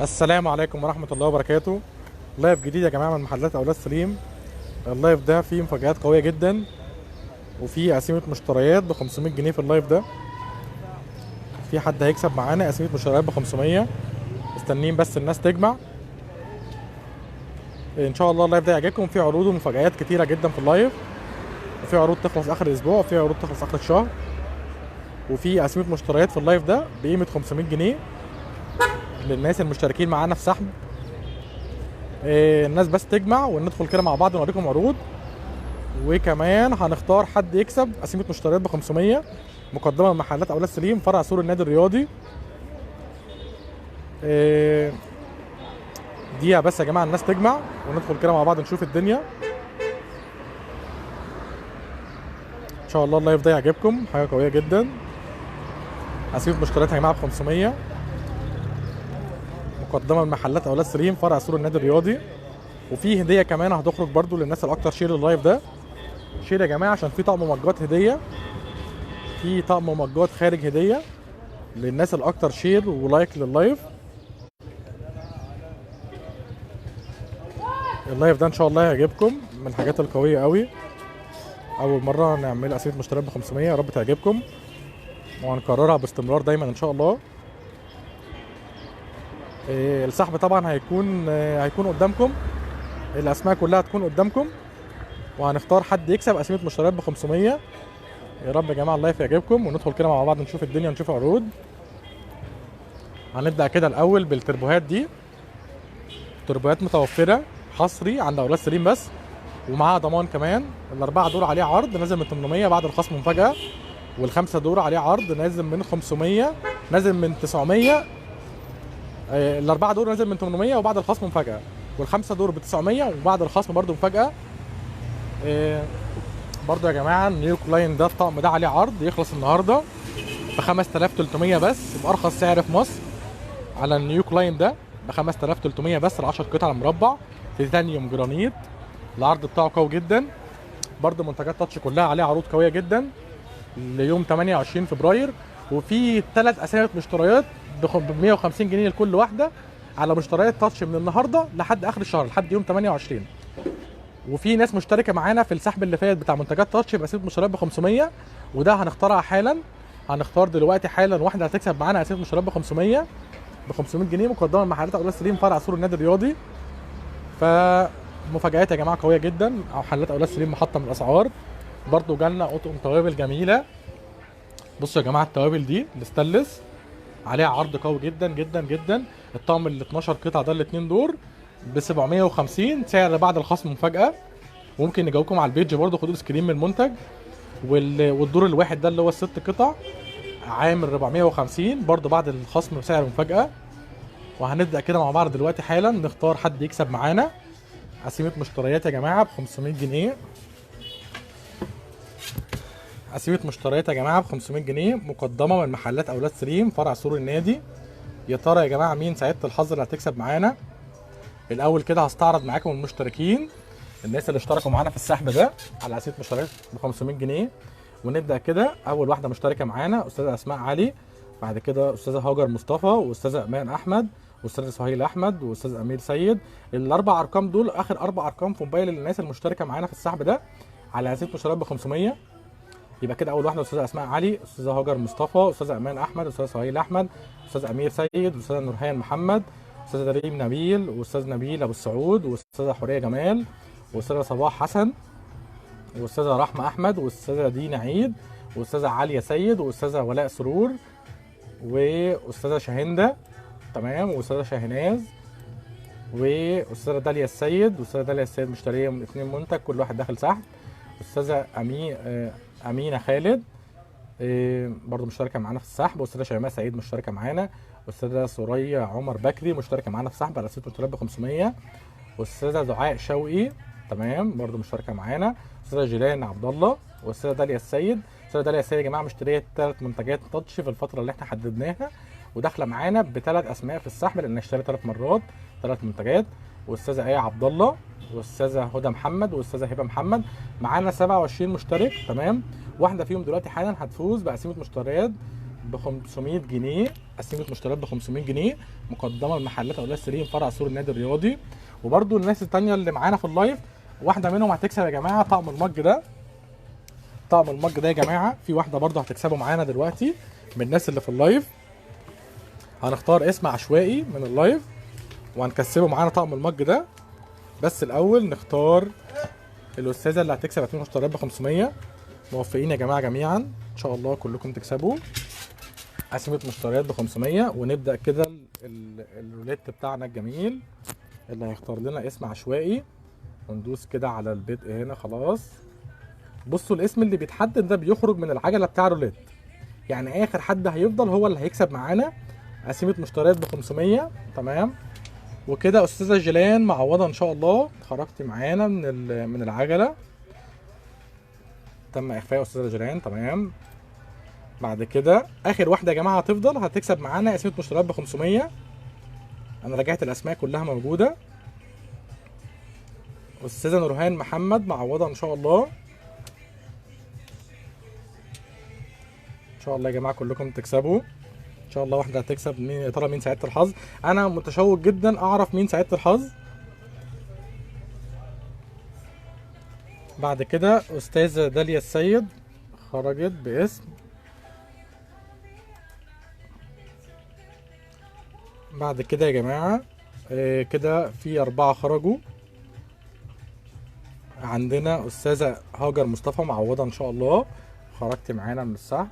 السلام عليكم ورحمة الله وبركاته. لايف جديد يا جماعة من محلات أولاد سليم. اللايف ده فيه مفاجآت قوية جدا، وفيه قسيمة مشتريات ب 500 جنيه. في اللايف ده في حد هيكسب معانا قسيمة مشتريات ب 500. مستنيين بس الناس تجمع إن شاء الله. اللايف ده يعجبكم، فيه عروض ومفاجآت كتيرة جدا في اللايف، وفي عروض تخلص آخر الأسبوع، وفي عروض تخلص آخر الشهر، وفي قسيمة مشتريات في اللايف ده بقيمة 500 جنيه للناس المشتركين معانا في سحب. الناس بس تجمع وندخل كده مع بعض ونوريكم عروض، وكمان هنختار حد يكسب قسيمة مشتريات ب 500 مقدمة من محلات أولاد سليم فرع سور النادي الرياضي. إيه، دقيقة بس يا جماعة الناس تجمع وندخل كده مع بعض نشوف الدنيا. إن شاء الله اللايف ده يعجبكم، حاجة قوية جدا. قسيمة مشتريات يا جماعة ب 500 مقدمة من محلات أولاد سليم فرع سور النادي الرياضي. وفي هدية كمان هتخرج برضو للناس الأكتر شير اللايف ده. شير يا جماعة عشان في طقم مجات هدية، في طقم مجات خارج هدية للناس الأكتر شير ولايك لللايف. اللايف ده ان شاء الله هيعجبكم، من الحاجات القويه قوي. اول مره نعمل قسيمه مشتريات ب 500، يا رب تعجبكم وهنكررها باستمرار دايما ان شاء الله. السحب طبعا هيكون قدامكم، الاسماء كلها هتكون قدامكم، وهنختار حد يكسب قسيمه مشتريات ب 500. يا رب يا جماعه اللايف يعجبكم، وندخل كده مع بعض نشوف الدنيا ونشوف عروض. هنبدا كده الاول بالتربوهات دي. تربوهات متوفره حصري عند اولاد سليم بس، ومعاها ضمان كمان. الاربعه دور عليه عرض نازل من 800 بعد الخصم مفاجاه، والخمسه دور عليه عرض نازل من 500، نازل من 900. الاربعه دور نازل من 800 وبعد الخصم مفاجاه، والخمسه دور ب 900 وبعد الخصم برده مفاجاه. برده يا جماعه النيو كلاين ده الطقم ده عليه عرض يخلص النهارده ب 5300 بس، بارخص سعر في مصر على النيو كلاين ده ب 5300 بس، ال 10 قطع مربع تيتانيوم جرانيت. العرض بتاعه قوي جدا. برضه منتجات تاتش كلها عليها عروض قويه جدا ليوم 28 فبراير. وفي 3 اسامي مشتريات ب 150 جنيه لكل واحده على مشتريات تاتش من النهارده لحد اخر الشهر لحد يوم 28. وفي ناس مشتركه معانا في السحب اللي فات بتاع منتجات تاتش بقسيمه مشتريات ب 500، وده هنختارها حالا. هنختار دلوقتي حالا واحده هتكسب معانا قسيمه مشتريات ب 500 جنيه مقدمه من محلات اولاد سليم فرع سور النادي الرياضي. فمفاجآت يا جماعه قويه جدا، او حلات اولاد سليم محطه من الاسعار. برضو جالنا اطقم توابل جميله. بصوا يا جماعه التوابل دي الستانلس عليها عرض قوي جدا جدا جدا. الطقم ال 12 قطعه ده الاثنين دور ب 750 سعر بعد الخصم مفاجاه. وممكن نجاوبكم على البيج برضو، خدوا سكرين من المنتج. والدور الواحد ده اللي هو الست قطع عامل 450 برضو بعد الخصم سعر مفاجاه. وهنبدا كده مع بعض دلوقتي حالا نختار حد يكسب معانا قسيمه مشتريات يا جماعه ب 500 جنيه. قسيمه مشتريات يا جماعه ب 500 جنيه مقدمه من محلات اولاد سليم فرع سور النادي. يا ترى يا جماعه مين سعاده الحظ اللي هتكسب معانا؟ الاول كده هستعرض معاكم المشتركين، الناس اللي اشتركوا معانا في السحب ده على قسيمه مشتريات ب 500 جنيه. ونبدا كده. اول واحده مشتركه معانا استاذه اسماء علي، بعد كده استاذه هاجر مصطفى، واستاذه امان احمد، واستاذه سهيل احمد، واستاذ امير سيد. الاربع ارقام دول اخر 4 ارقام في موبايل الناس المشتركه معانا في السحب ده على قسيمه مشتريات ب 500. يبقى كده اول واحده استاذه اسماء علي، استاذه هاجر مصطفى، استاذه امان احمد، استاذه سهيل احمد، استاذ امير سيد، استاذه نورهان محمد، استاذه ريم نبيل، واستاذ نبيل ابو السعود، واستاذه حوريه جمال، واستاذه صباح حسن، واستاذه رحمه احمد، واستاذه دينا عيد، واستاذه عليا سيد، واستاذه ولاء سرور، واستاذه شاهنده، تمام، واستاذه شاهناز، واستاذه داليا السيد. واستاذه داليا السيد مشتريه من 2 منتج كل واحد داخل سحب. استاذه امينه خالد برضو مشتركه معانا في السحب. واستاذه شيماء سعيد مشتركه معانا. واستاذه سوريا عمر بكري مشتركه معانا في السحب على قسيمه مشتريات ب 500. واستاذه دعاء شوقي تمام برضو مشتركه معانا. استاذه جيلان عبد الله، واستاذه داليا السيد. استاذه داليا السيد يا جماعه مشتريه 3 منتجات تاتش في الفتره اللي احنا حددناها، وداخله معانا ب3 اسماء في السحب لان اشترى 3 مرات 3 منتجات. واستاذه ايه عبد الله، واستاذه هدى محمد، واستاذه هبه محمد. معانا 27 مشترك تمام. واحده فيهم دلوقتي حالا هتفوز بقسيمه مشتريات ب 500 جنيه، قسيمه مشتريات ب 500 جنيه مقدمه من محلات اولاد سليم فرع سور النادي الرياضي. وبرده الناس التانيه اللي معانا في اللايف واحده منهم هتكسب يا جماعه طقم المج ده. طقم المج ده يا جماعه في واحده برده هتكسبه معانا دلوقتي من الناس اللي في اللايف. هنختار اسم عشوائي من اللايف وهنكسبه معانا طقم المج ده. بس الاول نختار الاستاذه اللي هتكسب قسيمه مشتريات ب 500. موفقين يا جماعه جميعا ان شاء الله كلكم تكسبوا قسيمه مشتريات ب 500. ونبدا كده الروليت بتاعنا الجميل اللي هيختار لنا اسم عشوائي وندوس كده على البدء هنا. خلاص بصوا الاسم اللي بيتحدد ده بيخرج من العجله بتاع الروليت، يعني اخر حد هيفضل هو اللي هيكسب معانا قسيمه مشتريات ب 500. تمام. وكده استاذه جيلان معوضه ان شاء الله خرجتي معانا من العجله. تم اخفاء استاذه جيلان. تمام. بعد كده اخر واحده يا جماعه هتفضل هتكسب معانا قسيمه مشتريات ب 500. انا راجعت الاسماء كلها موجوده. استاذه نورهان محمد معوضه ان شاء الله. ان شاء الله يا جماعه كلكم تكسبوا ان شاء الله. واحده هتكسب. مين يا ترى؟ مين سعاده الحظ؟ انا متشوق جدا اعرف مين سعاده الحظ. بعد كده استاذه داليا السيد خرجت باسم. بعد كده يا جماعه كده في 4 خرجوا. عندنا استاذه هاجر مصطفى معوضه ان شاء الله خرجت معانا من السحب.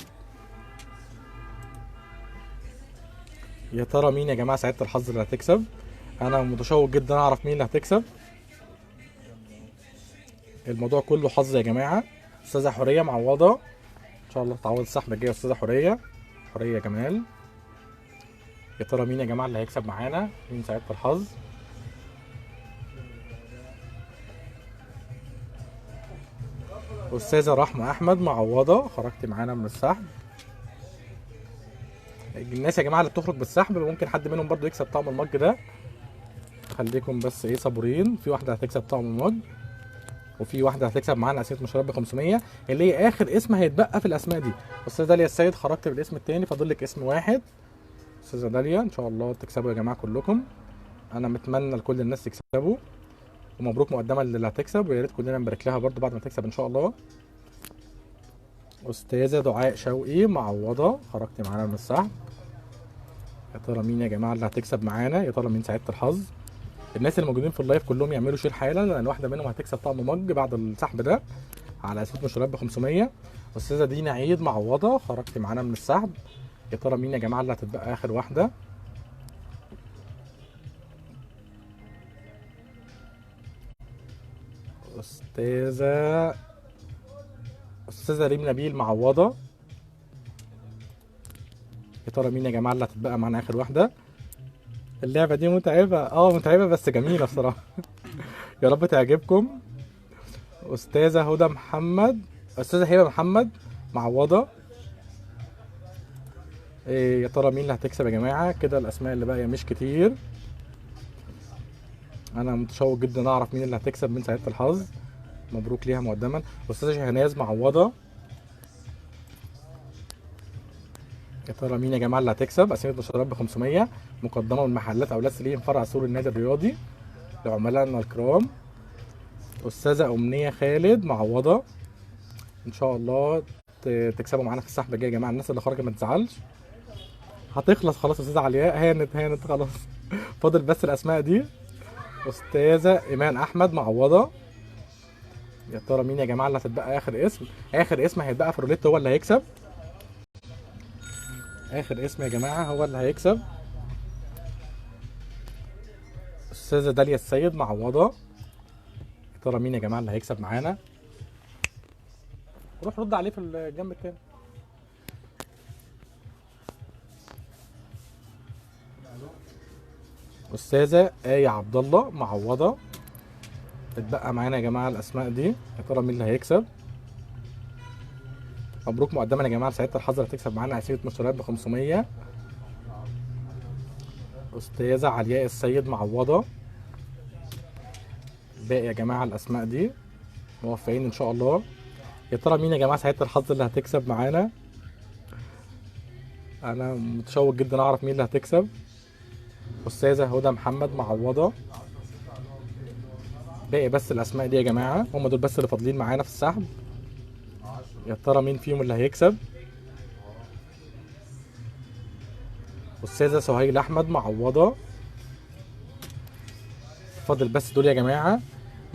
يا ترى مين يا جماعه سعاده الحظ اللي هتكسب؟ انا متشوق جدا اعرف مين اللي هتكسب. الموضوع كله حظ يا جماعه. استاذه حوريه معوضه ان شاء الله تعوض السحبه الجايه. استاذه حوريه جمال. يا ترى مين يا جماعه اللي هيكسب معانا؟ مين سعاده الحظ؟ استاذه رحمه احمد معوضه خرجت معانا من السحب. الناس يا جماعه اللي بتخرج بالسحب ممكن حد منهم برضو يكسب طقم المج ده. خليكم بس صبورين. في واحده هتكسب طقم المج وفي واحده هتكسب معانا قسيمه مشتريات ب 500 اللي هي اخر اسم هيتبقى في الاسماء دي. استاذه داليا السيد خرجت بالاسم الثاني فاضل لك اسم واحد. استاذه داليا ان شاء الله تكسبوا يا جماعه كلكم. انا متمنى لكل الناس تكسبوا ومبروك مقدما للي هتكسب ويا ريت كلنا نبارك لها برضو بعد ما تكسب ان شاء الله. استاذه دعاء شوقي معوضه خرجت معانا من السحب. يا ترى مين يا جماعه اللي هتكسب معانا؟ يا ترى مين سعاده الحظ؟ الناس اللي موجودين في اللايف كلهم يعملوا شير حالا لان واحده منهم هتكسب طقم مج بعد السحب ده على قسيمه مشتريات ب 500. استاذه دينا عيد معوضه خرجت معانا من السحب. يا ترى مين يا جماعه اللي هتتبقى اخر واحده؟ استاذه ريم نبيل معوضه. يا ترى مين يا جماعه اللي هتتبقى معانا اخر واحده؟ اللعبه دي متعبه متعبه بس جميله بصراحه. يا رب تعجبكم. استاذه هدى محمد. استاذه هبه محمد معوضه. يا ترى مين اللي هتكسب يا جماعه؟ كده الاسماء اللي باقيه مش كتير. انا متشوق جدا اعرف مين اللي هتكسب من سعاده الحظ. مبروك ليها مقدما. استاذه شهناز معوضه. يا ترى مين يا جماعه اللي هتكسب قسيمه مشتريات ب 500 مقدمه من محلات اولاد سليم فرع سور النادي الرياضي لعملائنا الكرام. استاذه امنيه خالد معوضه ان شاء الله تكسبوا معانا في السحب الجاي يا جماعه. الناس اللي خرجت ما تزعلش هتخلص خلاص. استاذه علياء هانت خلاص. فاضل بس الاسماء دي. استاذه ايمان احمد معوضه. يا ترى مين يا جماعه اللي هتتبقى اخر اسم؟ اخر اسم هيتبقى في الروليت هو اللي هيكسب. اخر اسم يا جماعه هو اللي هيكسب. استاذه داليا السيد معوضه. يا ترى مين يا جماعه اللي هيكسب معانا؟ روح رد عليه في الجنب التاني. استاذه آية عبد الله معوضه. اتبقى معانا يا جماعه الاسماء دي. يا ترى مين اللي هيكسب؟ مبروك مقدما يا جماعه سعاده الحظ اللي هتكسب معانا قسيمه مشتريات ب 500. استاذه علياء السيد معوضه. باقي يا جماعه الاسماء دي. موفقين ان شاء الله. يا ترى مين يا جماعه سعاده الحظ اللي هتكسب معانا؟ انا متشوق جدا اعرف مين اللي هتكسب. استاذه هدى محمد معوضه. باقي بس الاسماء دي يا جماعه، هم دول بس اللي فاضلين معانا في السحب. يا ترى مين فيهم اللي هيكسب؟ استاذه سهيل احمد معوضه. فاضل بس دول يا جماعه.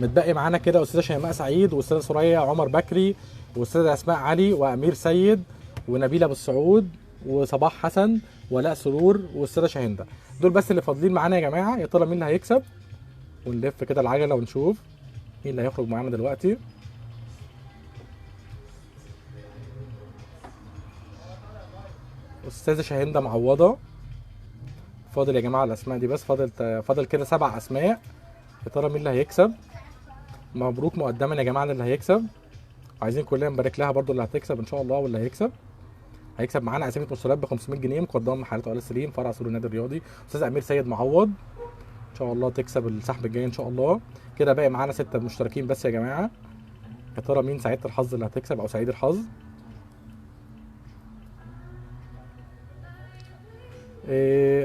متبقي معانا كده استاذه شيماء سعيد، واستاذه سوريا عمر بكري، واستاذه اسماء علي، وامير سيد، ونبيله ابو السعود، وصباح حسن، ولاء سرور، واستاذه شاهنده. دول بس اللي فاضلين معانا يا جماعه. يا ترى مين اللي هيكسب؟ ونلف كده العجله ونشوف مين اللي هيخرج معانا دلوقتي. استاذه شاهنده معوضه. فاضل يا جماعه الاسماء دي بس، فاضل كده 7 اسماء. يا ترى مين اللي هيكسب؟ مبروك مقدما يا جماعه اللي هيكسب. عايزين كلنا نبارك لها برضو اللي هتكسب ان شاء الله. واللي هيكسب معانا قسيمه مشتريات ب 500 جنيه مقدمه من محلات اولاد سليم فرع سور النادي الرياضي. استاذ امير سيد معوض ان شاء الله تكسب السحب الجاي ان شاء الله. كده باقي معانا 6 مشتركين بس يا جماعه. يا ترى مين سعيده الحظ اللي هتكسب او سعيد الحظ؟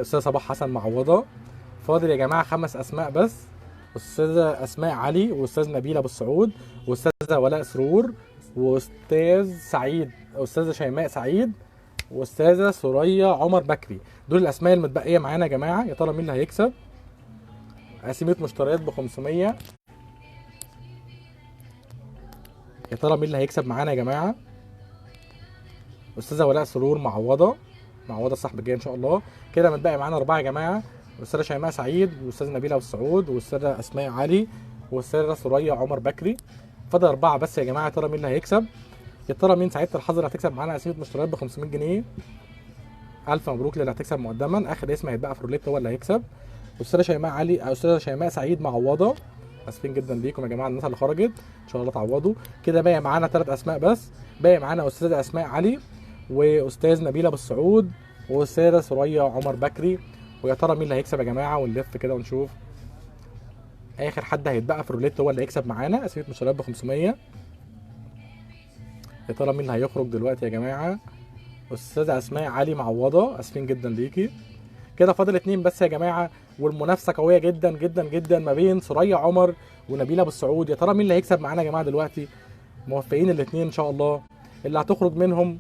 استاذ صباح حسن معوضه. فاضل يا جماعه 5 اسماء بس. استاذه اسماء علي، واستاذ نبيله ابو السعود، واستاذه ولاء سرور، واستاذ سعيد، استاذه شيماء سعيد، واستاذه سوريا عمر بكري. دول الاسماء المتبقيه معانا يا جماعه. يا ترى مين اللي هيكسب؟ قسيمه مشتريات ب 500. يا ترى مين اللي هيكسب معانا يا جماعه؟ استاذه ولاء سرور معوضه السحب الجاي ان شاء الله. كده متبقي معانا 4 يا جماعه. الاستاذه شيماء سعيد، والاستاذه نبيله ابو السعود، والاستاذه اسماء علي، والاستاذه سوريا عمر بكري. فاضل 4 بس يا جماعه. يا ترى مين اللي هيكسب؟ يا ترى مين سعيده الحظ اللي هتكسب معانا قسيمه مشتريات ب 500 جنيه؟ الف مبروك للي هتكسب مقدما. اخر اسم هيتبقى في الروليت هو اللي هيكسب. استاذه شيماء علي او استاذه شيماء سعيد معوضه. اسفين جدا ليكم يا جماعه الناس اللي خرجت، ان شاء الله تعوضوا. كده باقي معانا 3 اسماء بس. باقي معانا استاذه اسماء علي، واستاذ نبيله ابو السعود، واستاذه سوريا عمر بكري. ويا ترى مين اللي هيكسب يا جماعه؟ ونلف كده ونشوف. اخر حد هيتبقى في الروليت هو اللي هيكسب معانا قسيمه مشتريات ب 500. يا ترى مين اللي هيخرج دلوقتي يا جماعه؟ استاذه اسماء علي معوضه. اسفين جدا ليكي. كده فاضل 2 بس يا جماعه، والمنافسه قويه جدا جدا جدا ما بين سوريا عمر ونبيله ابو السعود. يا ترى مين اللي هيكسب معانا يا جماعه دلوقتي؟ موفقين الاثنين ان شاء الله. اللي هتخرج منهم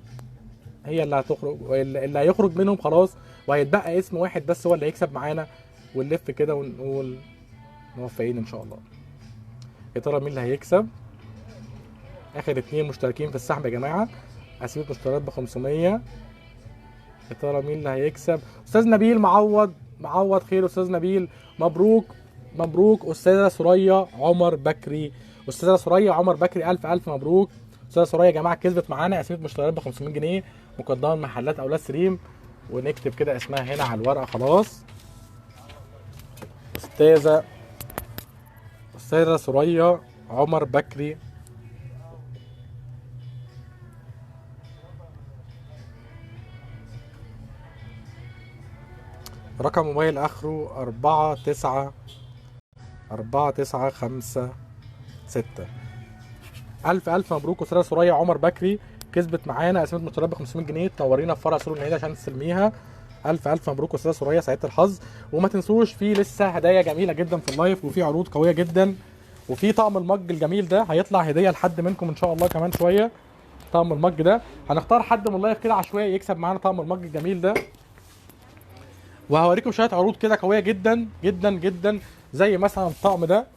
هي اللي هتخرج، اللي هيخرج منهم خلاص، وهيتبقى اسم واحد بس هو اللي هيكسب معانا. ونلف كده ونقول موفقين ان شاء الله. يا ترى مين اللي هيكسب؟ اخر 2 مشتركين في السحب يا جماعه. قسيمه مشتريات ب 500. يا ترى مين اللي هيكسب؟ استاذ نبيل معوض خير. استاذ نبيل مبروك. استاذه سوريا عمر بكري. استاذه سوريا عمر بكري الف مبروك. استاذه سوريا يا جماعه كسبت معانا قسيمه مشتريات ب 500 جنيه مقدمه من محلات اولاد سليم. ونكتب كده اسمها هنا على الورقه خلاص. استاذه سوريا عمر بكري. رقم موبايل اخره 4956. الف مبروك. استاذه سوريا عمر بكري كسبت معانا قسيمه مشتريات ب 500 جنيه. تنورينا في فرع سور النادي عشان تستلميها. الف مبروك استاذه سوريا سعيده الحظ. وما تنسوش في لسه هدايا جميله جدا في اللايف، وفي عروض قويه جدا، وفي طقم المج الجميل ده هيطلع هديه لحد منكم ان شاء الله كمان شويه. طقم المج ده هنختار حد من اللايف كده عشوائي يكسب معانا طقم المج الجميل ده. وهوريكم شويه عروض كده قويه جدا جدا جدا، زي مثلا الطقم ده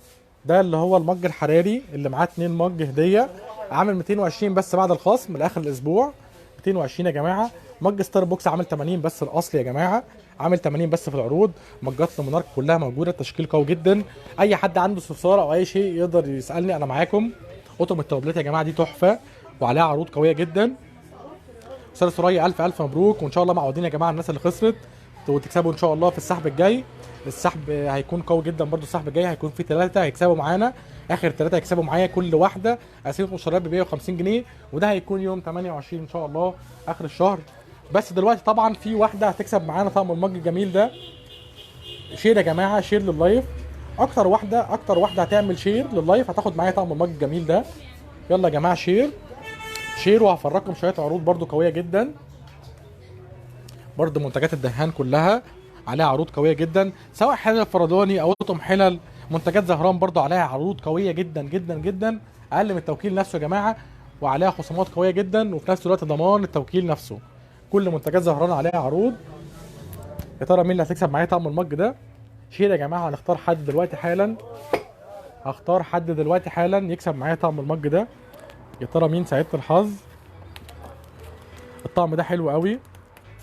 اللي هو المج الحراري اللي معاه 2 مج هديه، عامل 220 بس بعد الخصم لاخر الاسبوع. 220 يا جماعه. مج ستار بوكس عامل 80 بس الاصلي يا جماعه، عامل 80 بس في العروض. مجات لمونارك كلها موجوده، تشكيل قوي جدا. اي حد عنده استفسار او اي شيء يقدر يسالني، انا معاكم. قطم التوابلات يا جماعه دي تحفه وعليها عروض قويه جدا. استاذ سوريا الف مبروك. وان شاء الله معودين يا جماعه الناس اللي خسرت وتكسبوا ان شاء الله في السحب الجاي. السحب هيكون قوي جدا برضو. السحب الجاي هيكون في 3 هيكسبوا معانا. اخر 3 هيكسبوا معايا كل واحده قسيمه مشتريات ب 150 جنيه، وده هيكون يوم 28 ان شاء الله اخر الشهر. بس دلوقتي طبعا في واحده هتكسب معانا طقم المج الجميل ده. شير يا جماعه، شير لللايف. اكتر واحده هتعمل شير لللايف هتاخد معايا طقم المج الجميل ده. يلا يا جماعه شير. وهفرجكم شويه عروض برضو قويه جدا. برضو منتجات الدهان كلها عليها عروض قويه جدا، سواء حلل الفرداني او اطقم حلل. منتجات زهران برضو عليها عروض قويه جدا جدا جدا، اقل من التوكيل نفسه يا جماعه، وعليها خصومات قويه جدا، وفي نفس الوقت ضمان التوكيل نفسه. كل منتجات زهران عليها عروض. يا ترى مين اللي هتكسب معايا طقم المج ده؟ شير يا جماعه، هنختار حد دلوقتي حالا. هختار حد دلوقتي حالا يكسب معايا طقم المج ده. يا ترى مين سعيدة الحظ؟ الطقم ده حلو قوي،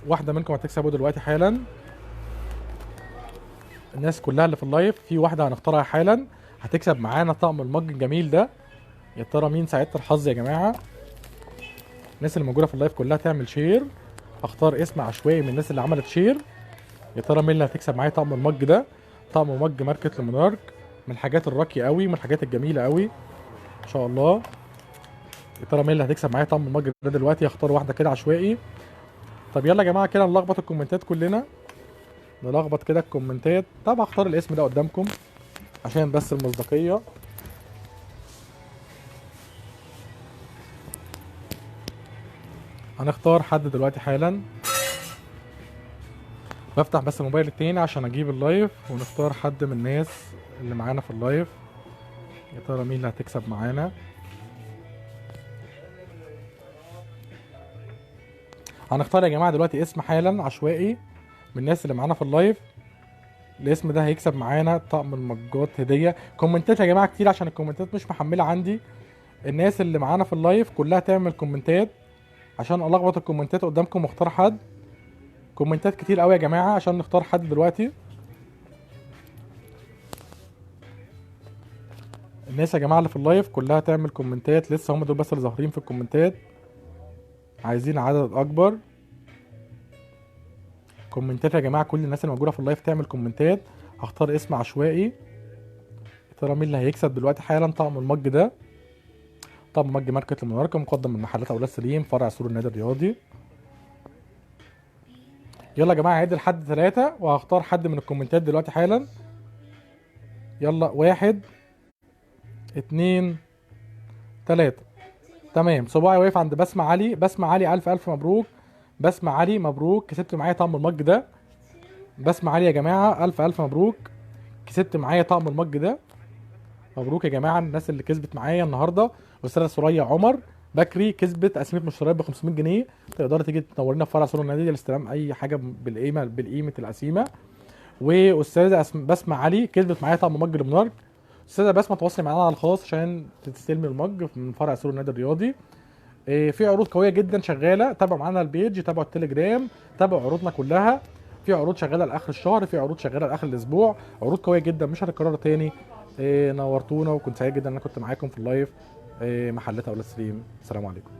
واحده منكم هتكسبه دلوقتي حالا. الناس كلها اللي في اللايف، في واحده هنختارها حالا هتكسب معانا طقم المج الجميل ده. يا ترى مين سعيدة الحظ يا جماعه؟ الناس اللي موجوده في اللايف كلها تعمل شير. هختار اسم عشوائي من الناس اللي عملت شير. يا ترى مين اللي هتكسب معايا طقم المج ده؟ طقم مج ماركه لومونارك، من الحاجات الراقيه قوي، من الحاجات الجميله قوي ان شاء الله. يا ترى مين اللي هتكسب معايا طقم المج ده دلوقتي؟ هختار واحده كده عشوائي. طب يلا يا جماعه كده نلخبط الكومنتات كلنا، نلخبط كده الكومنتات. طب هختار الاسم ده قدامكم عشان بس المصداقيه. هنختار حد دلوقتي حالا. بفتح بس الموبايل التاني عشان اجيب اللايف، ونختار حد من الناس اللي معانا في اللايف. يا ترى مين اللي هتكسب معانا؟ هنختار يا جماعه دلوقتي اسم حالا عشوائي من الناس اللي معانا في اللايف. الاسم ده هيكسب معانا طقم المجات هديه. كومنتات يا جماعه كتير عشان الكومنتات مش محمله عندي. الناس اللي معانا في اللايف كلها تعمل كومنتات عشان الخبط الكومنتات قدامكم واختار حد. كومنتات كتير قوي يا جماعه عشان نختار حد دلوقتي. الناس يا جماعه اللي في اللايف كلها تعمل كومنتات، لسه هم دول بس اللي ظاهرين في الكومنتات، عايزين عدد اكبر. كومنتات يا جماعه، كل الناس اللي موجوده في اللايف تعمل كومنتات. هختار اسم عشوائي. يا ترى مين اللي هيكسب دلوقتي حالا طقم المج ده؟ طقم مج ماركه الموناركا، مقدم من محلات اولاد سليم، فرع سور النادي الرياضي. يلا يا جماعه عد لحد 3 وهختار حد من الكومنتات دلوقتي حالا. يلا 1 2 3. تمام، صباعي واقف عند بسمة علي. بسمة علي الف الف مبروك. بسمة علي مبروك، كسبت معايا طقم المج ده. بسمة علي يا جماعه الف الف مبروك، كسبت معايا طقم المج ده. مبروك يا جماعه الناس اللي كسبت معايا النهارده. استاذه سوريا عمر بكري كسبت قسيمه مشتريات ب 500 جنيه. تقدري تيجي تنورينا في فرع سور النادي لاستلام اي حاجه بالقيمه القسيمه. واستاذه بسمة علي كسبت معايا طقم مج لمنارك. استاذه بسمة تواصلي معانا على الخاص عشان تستلمي المج من فرع سور النادي الرياضي. في عروض قويه جدا شغاله، تابعوا معانا البيج، تابعوا التليجرام، تابعوا عروضنا كلها. في عروض شغاله لاخر الشهر، في عروض شغاله لاخر الاسبوع، عروض قويه جدا مش هتتكرر تاني. نورتونا، وكنت سعيد جدا ان انا كنت معاكم في اللايف. محلات اولاد سليم، السلام عليكم.